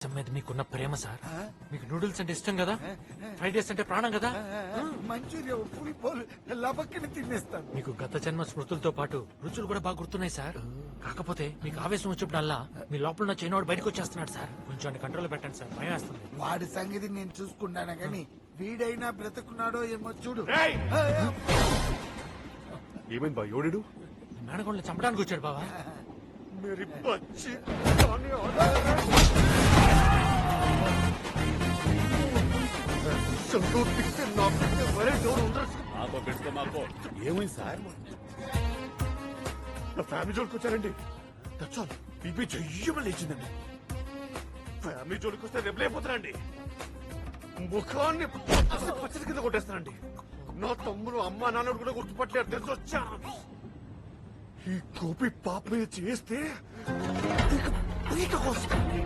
మీద మీకున్న ప్రేమ సార్. మీకు నూడిల్స్ అంటే ఇష్టం కదా, ఫ్రైడ్ రైస్ అంటే ప్రాణం కదా. మంచూరియా ఉప్పుని పోలు లబక్కని తినేస్తాను. మీకు గత జన్మ స్మృతులతో పాటు రుచులు కూడా బాగా గుర్తున్నాయి సార్. కాకపోతే మీకు ఆవేశం వచ్చినప్పుడల్లా మీ లోపల ఉన్న చైనవాడు బయటకు వచ్చేస్తున్నాడు సార్. కొంచెం కంట్రోల్ పెట్టండి సార్, భయం వేస్తుంది. వాడి సంగతి నేను చూసుకుంటాను గాని వీడైనా బ్రతుకున్నాడో ఏమో చూడు. ఏమైంది బా ఎవడు? మేనగోళ్ళని చంపడానికి వచ్చాడు బావా. मेरी बच्ची ఏమైంది సార్? నా ఫ్యామిలీ జోలికి వచ్చారండి. దచ్చాలు బీపీ చెయ్యమని లేచిందండి. ఫ్యామిలీ జోలికి వస్తే రెబలైపోతారండి. ముఖాన్ని పచ్చడి కింద కొట్టేస్తానండి. నా తమ్ముడు అమ్మ నాన్నడు కూడా గుర్తుపట్టలేరు. తెలిసి వచ్చా ఈ గోపి పాప మీద చేస్తే పీక కోసుకుంది.